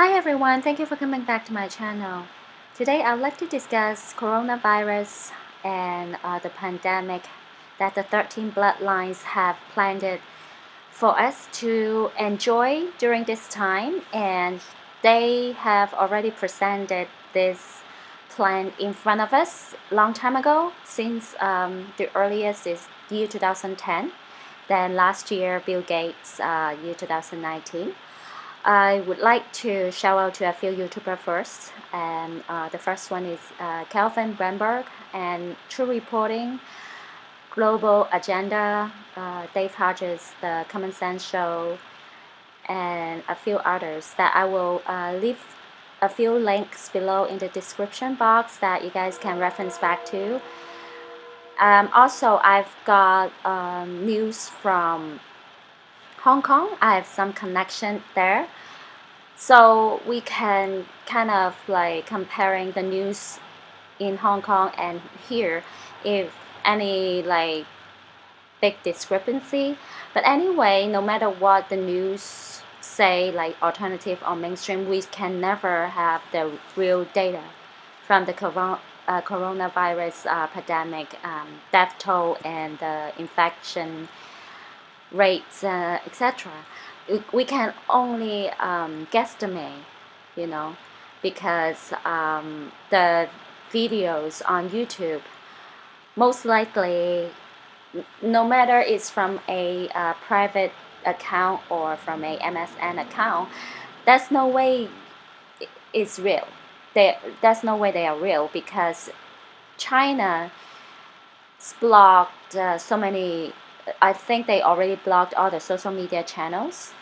Hi everyone, thank you for coming back to my channel. Today I'd like to discuss coronavirus and the pandemic that the 13 bloodlines have planned for us to enjoy during this time, and they have already presented this plan in front of us long time ago, since the earliest is year 2010, then last year Bill Gates year 2019. I would like to shout out to a few YouTubers first, and the first one is Calvin Bamberg and True Reporting, Global Agenda, Dave Hodges, The Common Sense Show, and a few others that I will leave a few links below in the description box that you guys can reference back to. Also, I've got news from Hong Kong. I have some connection there. So we can kind of like comparing the news in Hong Kong and here, if any like big discrepancy. But anyway, no matter what the news say, like alternative or mainstream, we can never have the real data from the coronavirus pandemic, death toll and the infection rates, etc. We can only guesstimate, you know, because the videos on YouTube, most likely, no matter it's from a private account or from a MSN account, there's no way it's real. There's no way they are real, because China blocked so many. I think they already blocked all the social media channels,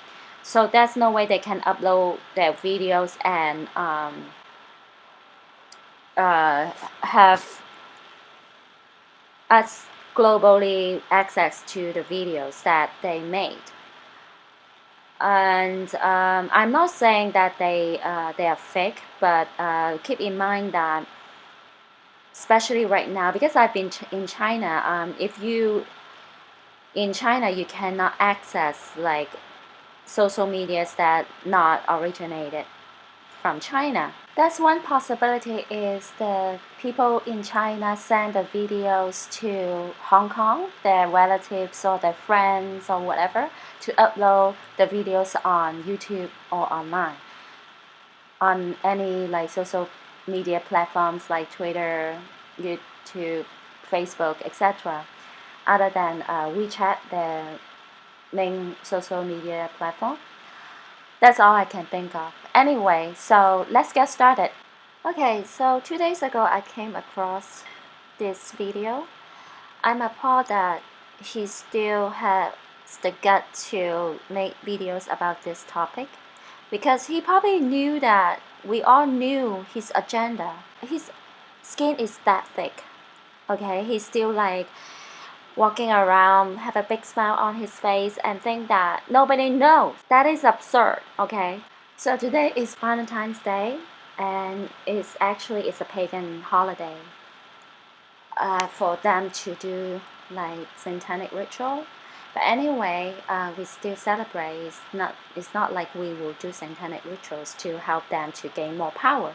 so there's no way they can upload their videos and have us globally access to the videos that they made. And I'm not saying that they are fake, but keep in mind that, especially right now, because I've been in China, if you in China you cannot access like social medias that not originated from China. That's one possibility, is the people in China send the videos to Hong Kong, their relatives or their friends or whatever, to upload the videos on YouTube or online, on any like social media platforms like Twitter, YouTube, Facebook, etc. Other than WeChat, the main social media platform. That's all I can think of. Anyway, so let's get started. Okay, so 2 days ago I came across this video. I'm appalled that he still has the gut to make videos about this topic, because he probably knew that we all knew his agenda. His skin is that thick. Okay, he's still like walking around, have a big smile on his face, and think that nobody knows. That is absurd, okay? So today is Valentine's Day, and it's a pagan holiday for them to do like satanic ritual. But anyway, we still celebrate. It's not like we will do satanic rituals to help them to gain more power.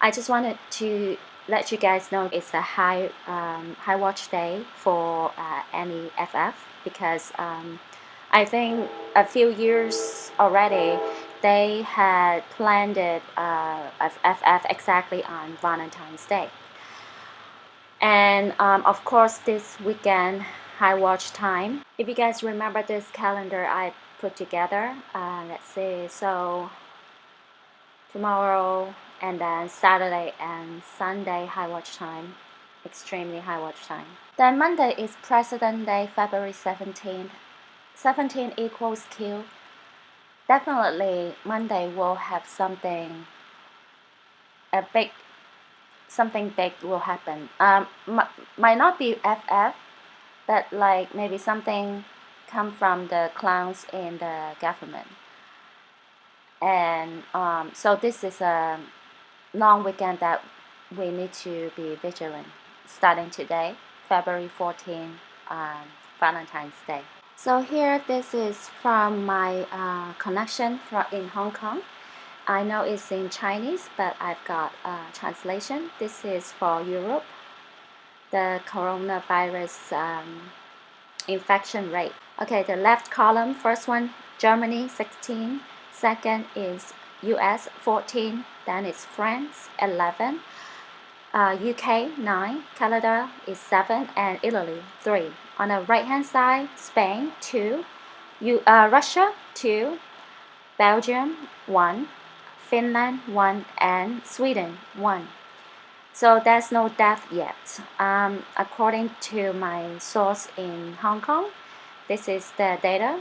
I just wanted to let you guys know it's a high watch day for any FF, because I think a few years already they had planned it FF exactly on Valentine's Day. And of course this weekend, high watch time. If you guys remember this calendar I put together, let's see, so tomorrow and then Saturday and Sunday high watch time, extremely high watch time. Then Monday is President Day, February 17th. 17 equals Q. Definitely Monday will have something big will happen. Might not be FF, but like maybe something come from the clowns in the government. And so this is a long weekend that we need to be vigilant, starting today, February 14, Valentine's Day. So here, this is from my connection in Hong Kong. I know it's in Chinese, but I've got a translation. This is for Europe, the coronavirus infection rate. Okay, the left column, first one, Germany 16, second is US 14, then it's France 11, UK 9, Canada is 7, and Italy 3. On the right hand side, Spain 2, Russia 2, Belgium 1, Finland 1, and Sweden 1. So there's no death yet. According to my source in Hong Kong, this is the data.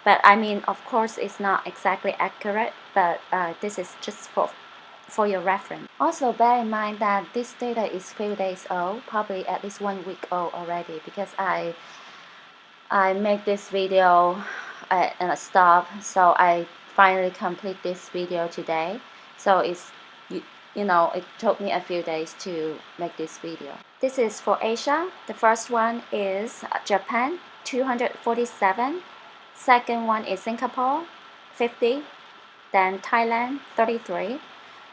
But I mean, of course, it's not exactly accurate, but this is just for your reference. Also, bear in mind that this data is few days old, probably at least 1 week old already, because I make this video at a stop, so I finally complete this video today. So it's it took me a few days to make this video. This is for Asia. The first one is Japan, 247. Second one is Singapore, 50. Then Thailand, 33.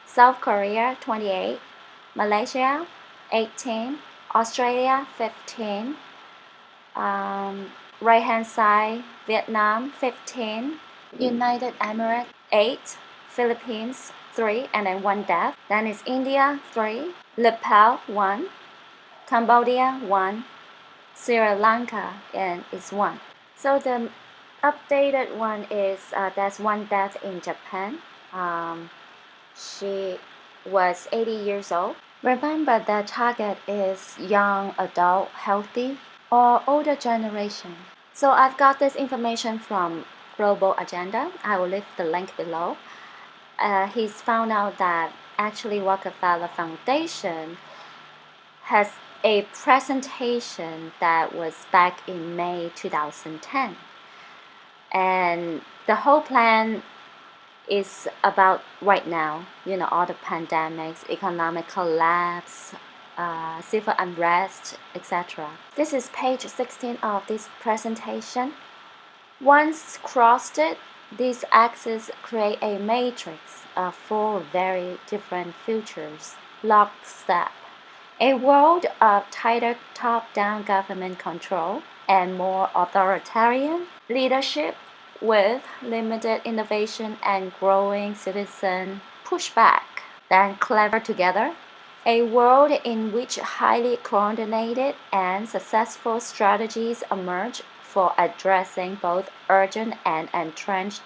South Korea, 28. Malaysia, 18. Australia, 15. Right hand side, Vietnam, 15. United Emirates, 8. Philippines, 3, and then 1 death. Then it's India, 3. Nepal, 1. Cambodia, 1. Sri Lanka, and it's 1. So the updated one is there's 1 death in Japan. She was 80 years old. Remember, the target is young adult, healthy, or older generation. So I've got this information from Global Agenda. I will leave the link below. He's found out that actually Rockefeller Foundation has a presentation that was back in May 2010. And the whole plan is about right now, all the pandemics, economic collapse, civil unrest, etc. This is page 16 of this presentation. Once crossed it, these axes create a matrix of 4 very different futures, lockstep. A world of tighter top-down government control and more authoritarian leadership with limited innovation and growing citizen pushback. Then clever together. A world in which highly coordinated and successful strategies emerge for addressing both urgent and entrenched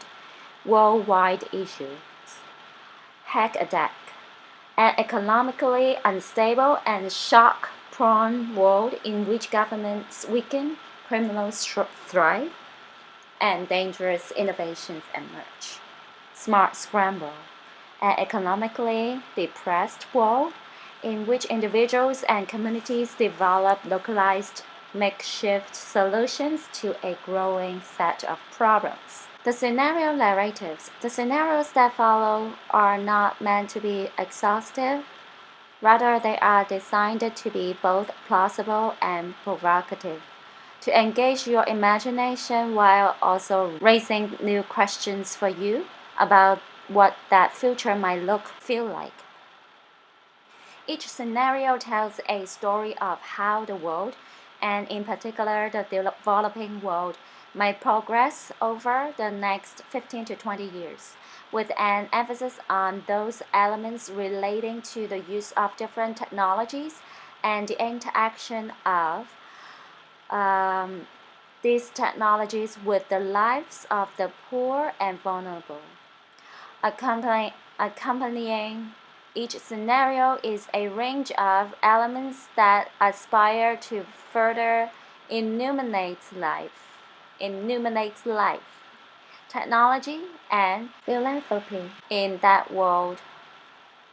worldwide issues. Hack attack. An economically unstable and shock-prone world in which governments weaken, criminals thrive, and dangerous innovations emerge. Smart scramble. An economically depressed world in which individuals and communities develop localized makeshift solutions to a growing set of problems. The scenario narratives. The scenarios that follow are not meant to be exhaustive. Rather, they are designed to be both plausible and provocative, to engage your imagination while also raising new questions for you about what that future might feel like. Each scenario tells a story of how the world, and in particular the developing world, might progress over the next 15 to 20 years, with an emphasis on those elements relating to the use of different technologies and the interaction of these technologies with the lives of the poor and vulnerable. Accompanying each scenario is a range of elements that aspire to further illuminate life, technology, and philanthropy in that world.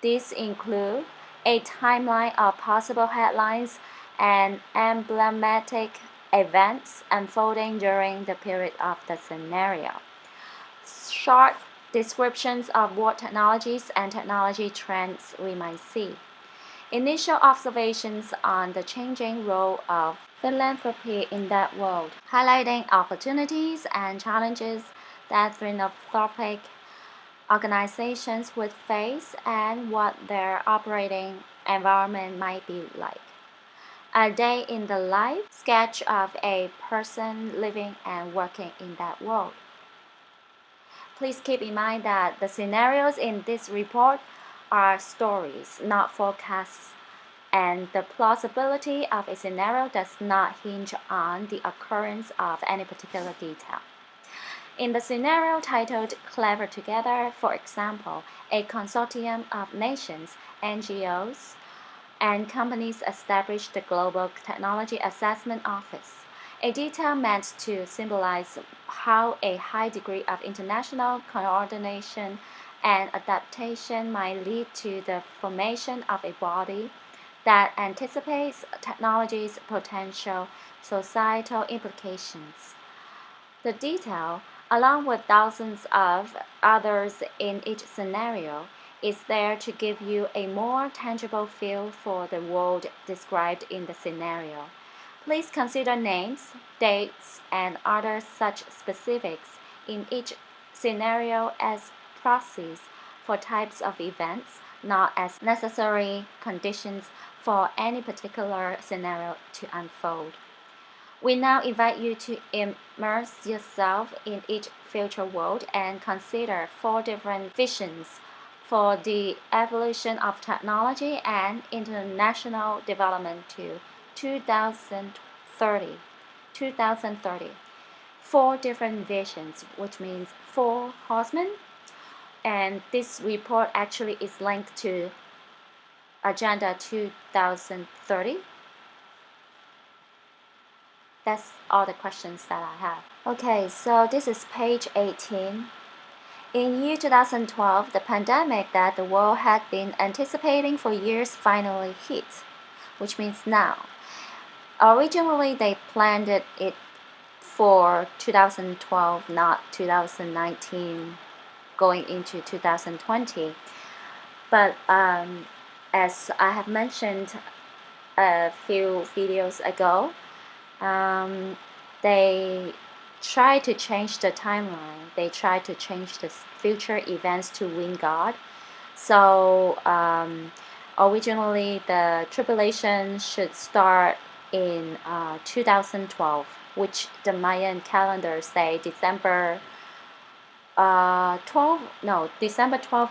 These include a timeline of possible headlines and emblematic events unfolding during the period of the scenario. Short descriptions of what technologies and technology trends we might see. Initial observations on the changing role of philanthropy in that world, highlighting opportunities and challenges that philanthropic organizations would face and what their operating environment might be like. A day in the life sketch of a person living and working in that world. Please keep in mind that the scenarios in this report are stories, not forecasts, and the plausibility of a scenario does not hinge on the occurrence of any particular detail. In the scenario titled Clever Together, for example, a consortium of nations, NGOs, and companies established the Global Technology Assessment Office, a detail meant to symbolize how a high degree of international coordination and adaptation might lead to the formation of a body that anticipates technology's potential societal implications. The detail, along with thousands of others in each scenario, is there to give you a more tangible feel for the world described in the scenario. Please consider names, dates, and other such specifics in each scenario as proxies for types of events, not as necessary conditions for any particular scenario to unfold. We now invite you to immerse yourself in each future world and consider 4 different visions for the evolution of technology and international development to 2030. 2030. 4 different visions, which means 4 horsemen. And this report actually is linked to Agenda 2030. That's all the questions that I have. Okay, so this is page 18. In year 2012, the pandemic that the world had been anticipating for years finally hit, which means now. Originally, they planned it for 2012, not 2019, going into 2020. But as I have mentioned a few videos ago, they try to change the timeline. They try to change the future events to win God. So originally the tribulation should start in 2012, which the Mayan calendar say December 12th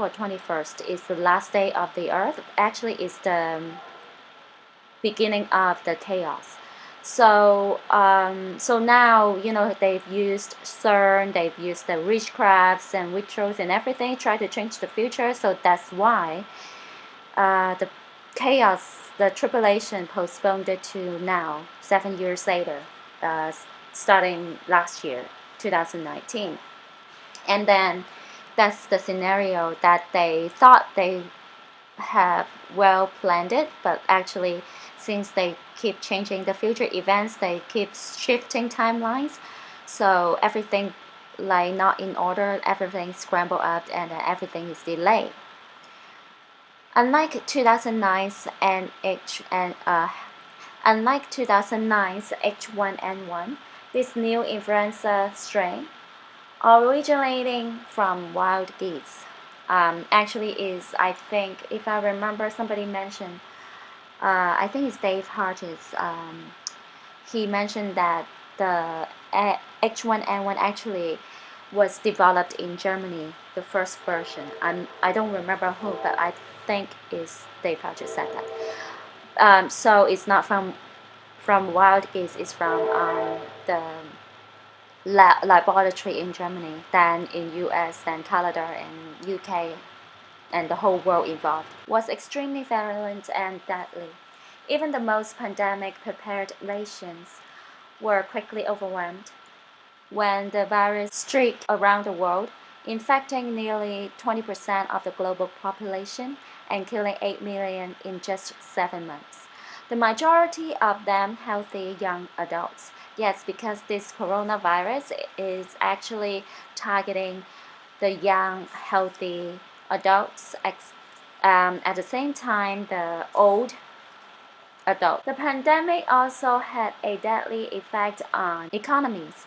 or 21st is the last day of the earth. Actually, it's the beginning of the chaos. So now they've used CERN, they've used the witchcrafts and rituals and everything, try to change the future. So that's why the chaos, the tribulation, postponed it to now, 7 years later, starting last year, 2019. And then that's the scenario that they thought they have well planned it, but actually since they keep changing the future events, they keep shifting timelines, so everything like not in order, everything scrambled up and everything is delayed. Unlike 2009's H1N1, this new influenza strain, originating from wild geese, actually is, I think, if I remember, somebody mentioned, I think it's Dave Hartis, he mentioned that the H1N1 actually was developed in Germany, the first version. I don't remember who, but I think it's Dave Hartis said that. So it's not from wild geese, it's from the laboratory in Germany, then in US, then Canada and UK, and the whole world involved, was extremely virulent and deadly. Even the most pandemic-prepared nations were quickly overwhelmed when the virus streaked around the world, infecting nearly 20% of the global population and killing 8 million in just 7 months. The majority of them healthy young adults. Yes, because this coronavirus is actually targeting the young, healthy adults, at the same time the old adults. The pandemic also had a deadly effect on economies.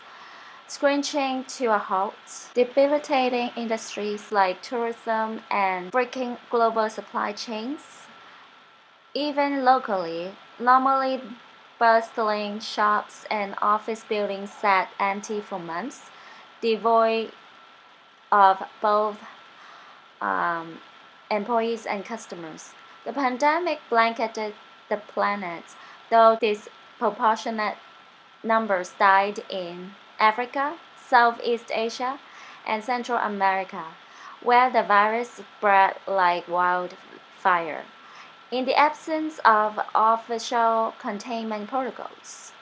scrunching to a halt, debilitating industries like tourism and breaking global supply chains. Even locally, normally bustling shops and office buildings sat empty for months, devoid of both um, employees and customers. The pandemic blanketed the planet, though disproportionate numbers died in Africa, Southeast Asia, and Central America, where the virus spread like wildfire. In the absence of official containment protocols.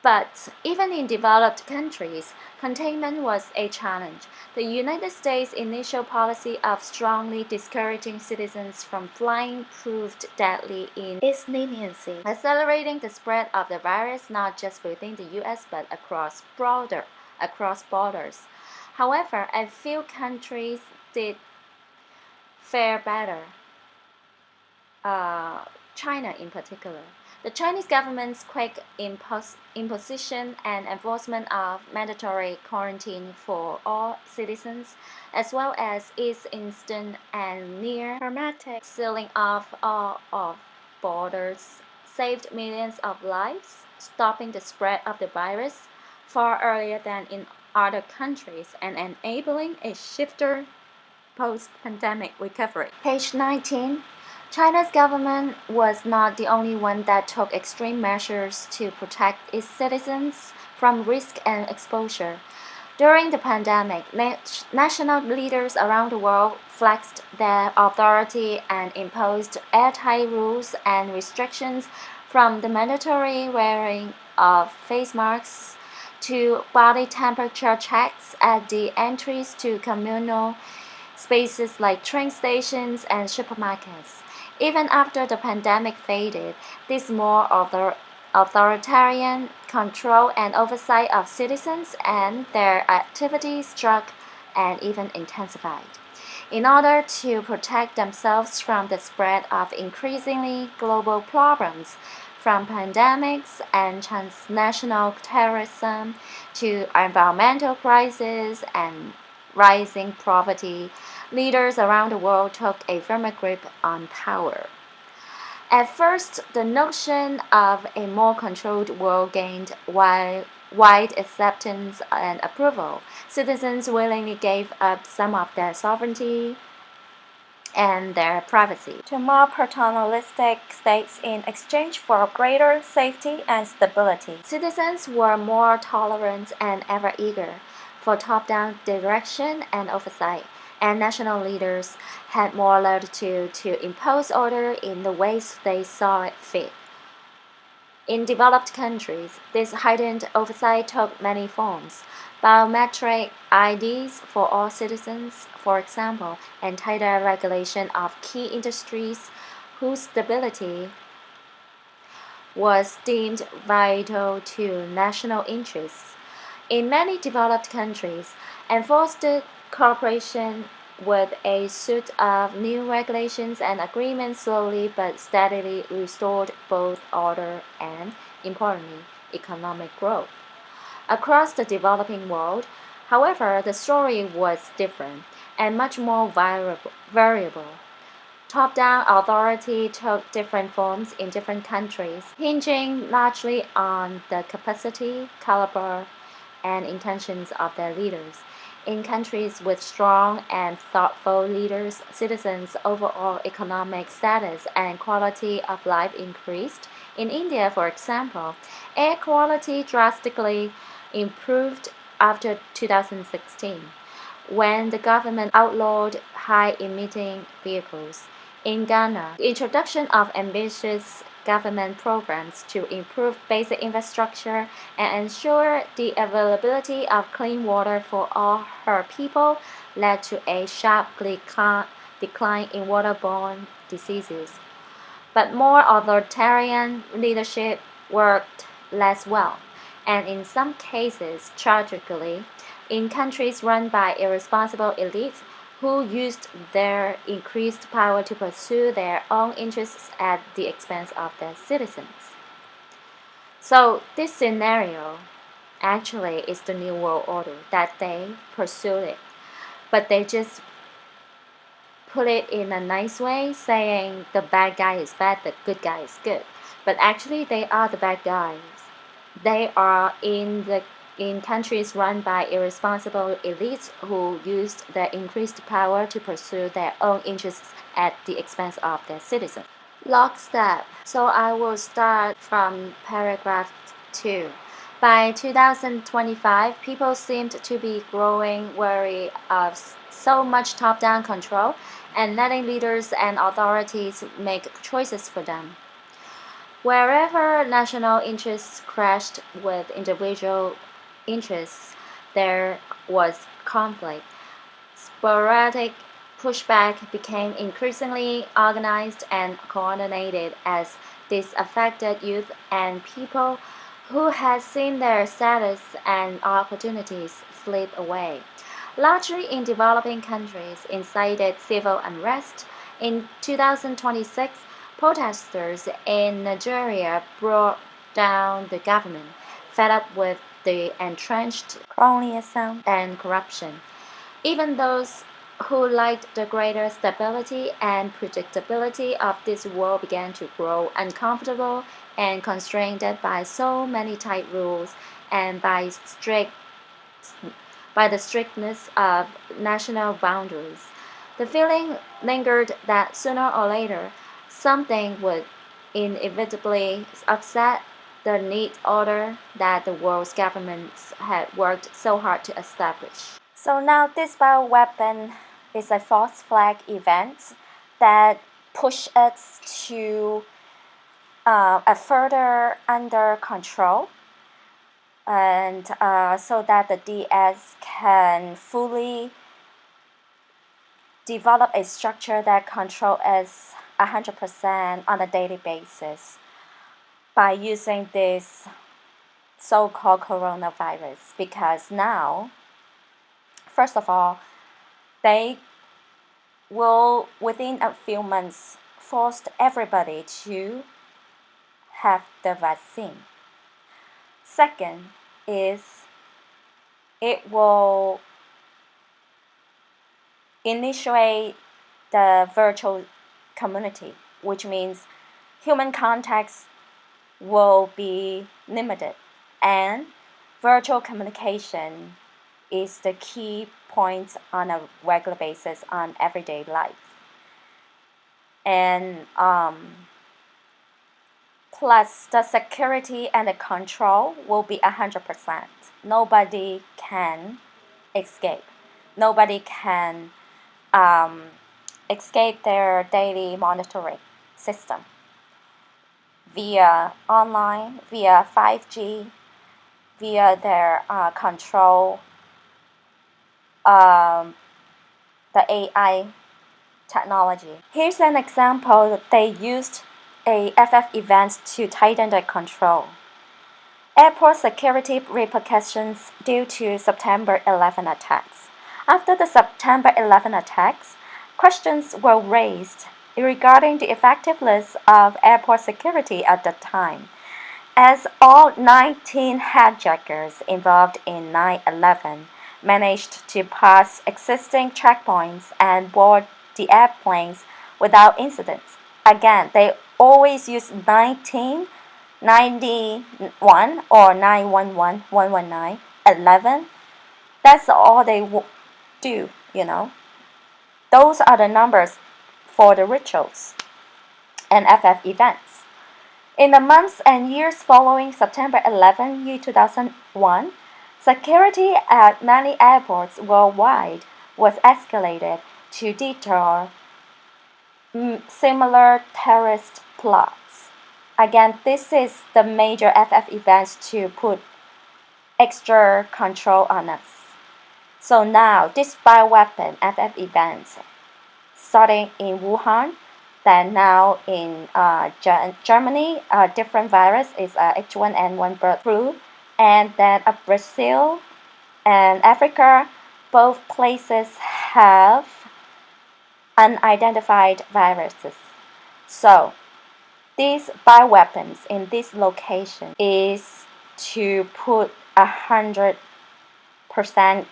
But even in developed countries, containment was a challenge. The United States' initial policy of strongly discouraging citizens from flying proved deadly in its leniency, accelerating the spread of the virus not just within the US but across borders. However, a few countries did fare better. China in particular. The Chinese government's quick imposition and enforcement of mandatory quarantine for all citizens, as well as its instant and near hermetic sealing off all of borders, saved millions of lives, stopping the spread of the virus far earlier than in other countries and enabling a shifter post-pandemic recovery. Page 19. China's government was not the only one that took extreme measures to protect its citizens from risk and exposure. During the pandemic, national leaders around the world flexed their authority and imposed airtight rules and restrictions from the mandatory wearing of face masks to body temperature checks at the entries to communal spaces like train stations and supermarkets. Even after the pandemic faded, this more authoritarian control and oversight of citizens and their activities struck and even intensified. In order to protect themselves from the spread of increasingly global problems, from pandemics and transnational terrorism to environmental crises and rising poverty, leaders around the world took a firmer grip on power. At first, the notion of a more controlled world gained wide acceptance and approval. Citizens willingly gave up some of their sovereignty and their privacy to more paternalistic states in exchange for greater safety and stability. Citizens were more tolerant and ever eager for top-down direction and oversight, and national leaders had more latitude to impose order in the ways they saw it fit. In developed countries, this heightened oversight took many forms. Biometric IDs for all citizens, for example, and tighter regulation of key industries whose stability was deemed vital to national interests. In many developed countries, enforced cooperation with a suite of new regulations and agreements slowly but steadily restored both order and, importantly, economic growth. Across the developing world, however, the story was different and much more variable. Top-down authority took different forms in different countries, hinging largely on the capacity, caliber, and intentions of their leaders. In countries with strong and thoughtful leaders, citizens' overall economic status and quality of life increased. In India, for example, air quality drastically improved after 2016, when the government outlawed high-emitting vehicles. In Ghana, the introduction of ambitious government programs to improve basic infrastructure and ensure the availability of clean water for all her people led to a sharp decline in waterborne diseases. But more authoritarian leadership worked less well, and in some cases, tragically, in countries run by irresponsible elites who used their increased power to pursue their own interests at the expense of their citizens. So, this scenario actually it's the New World Order that they pursued it. But they just put it in a nice way, saying the bad guy is bad, the good guy is good. But actually, they are the bad guys. They are in countries run by irresponsible elites who used their increased power to pursue their own interests at the expense of their citizens. Lockstep. So I will start from paragraph 2. By 2025, people seemed to be growing weary of so much top down control and letting leaders and authorities make choices for them. Wherever national interests clashed with individual interests, there was conflict. Sporadic pushback became increasingly organized and coordinated as this affected youth and people who had seen their status and opportunities slip away. Largely in developing countries, incited civil unrest. In 2026, protesters in Nigeria brought down the government, fed up with the entrenched cronyism and corruption. Even those who liked the greater stability and predictability of this world began to grow uncomfortable and constrained by so many tight rules and by the strictness of national boundaries. The feeling lingered that sooner or later something would inevitably upset the neat order that the world's governments had worked so hard to establish. So now this bioweapon is a false flag event that pushed us to a further under control, and so that the DS can fully develop a structure that controls us 100% on a daily basis by using this so-called coronavirus. Because now, first of all, they will within a few months force everybody to have the vaccine. Second is it will initiate the virtual community, which means human contacts will be limited, and virtual communication is the key point on a regular basis on everyday life. And plus the security and the control will be 100%. Nobody can escape. Nobody can escape their daily monitoring system via online, via 5G, via their control, the AI technology. Here's an example that they used a FF event to tighten the control. Airport security repercussions due to September 11 attacks. After the September 11 attacks, questions were raised regarding the effectiveness of airport security at the time, as all 19 hijackers involved in 9/11 managed to pass existing checkpoints and board the airplanes without incidents. Again, they always use 1991 or 911, 119, 11. That's all they do, Those are the numbers for the rituals and FF events. In the months and years following September 11, 2001, security at many airports worldwide was escalated to deter similar terrorist plots. Again, this is the major FF events to put extra control on us. So now, this bioweapon FF events, starting in Wuhan, then now in Germany, a different virus is H1N1 bird flu, and then Brazil and Africa, both places have unidentified viruses. So these bioweapons in this location is to put 100%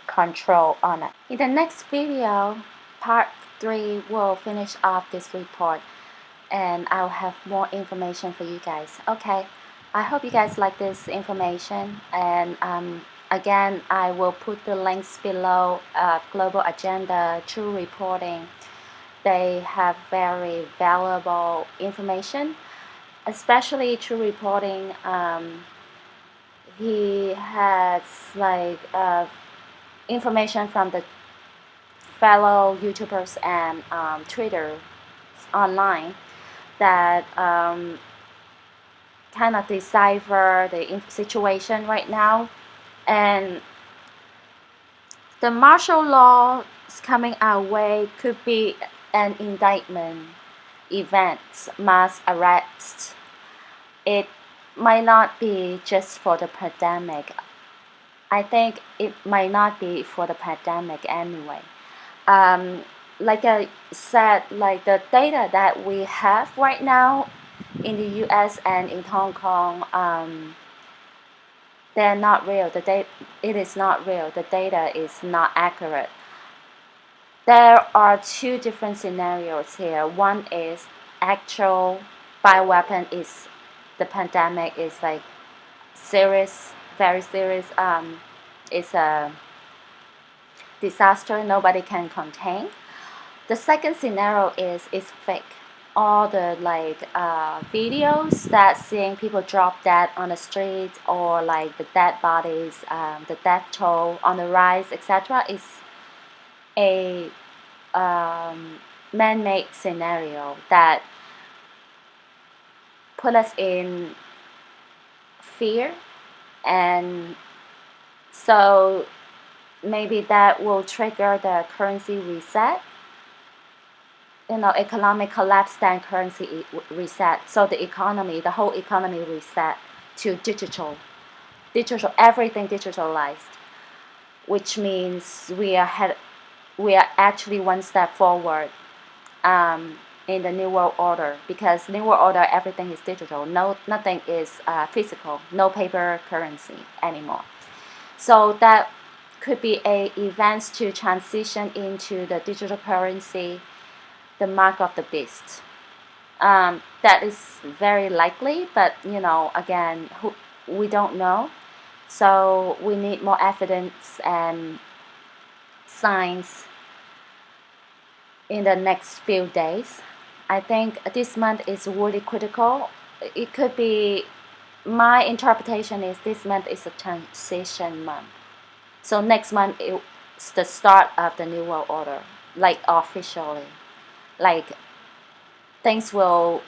control on it. In the next video, part 3 will finish off this report, and I'll have more information for you guys. Okay, I hope you guys like this information, and again, I will put the links below. Global Agenda, True Reporting, they have very valuable information, especially True Reporting. He has like information from the fellow YouTubers and Twitter online that kind of decipher the situation right now. And the martial law coming our way could be an indictment, events, mass arrests. It might not be just for the pandemic. I think it might not be for the pandemic anyway. Like I said, like the data that we have right now in the US and in Hong Kong, they're not real. It is not real. The data is not accurate. There are two different scenarios here. One is actual bioweapon is the pandemic is like serious, very serious. It's a disaster nobody can contain. The second scenario is fake. All the like videos that seeing people drop dead on the streets, or like the dead bodies, the death toll on the rise, etc., is a man-made scenario that put us in fear, and so maybe that will trigger the currency reset. Economic collapse, then currency reset. So the whole economy reset to digital, everything digitalized, which means we are actually one step forward in the new world order, because new world order everything is digital. Nothing is physical. No paper currency anymore. So that could be a events to transition into the digital currency, the mark of the beast. That is very likely, but again, we don't know. So we need more evidence and signs in the next few days. I think this month is really critical. It could be, my interpretation is this month is a transition month. So next month it's the start of the new world order, like officially. Like things will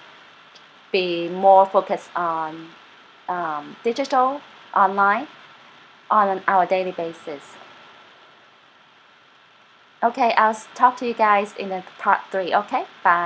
be more focused on digital, online, on our daily basis. Okay, I'll talk to you guys in the part 3. Okay, bye.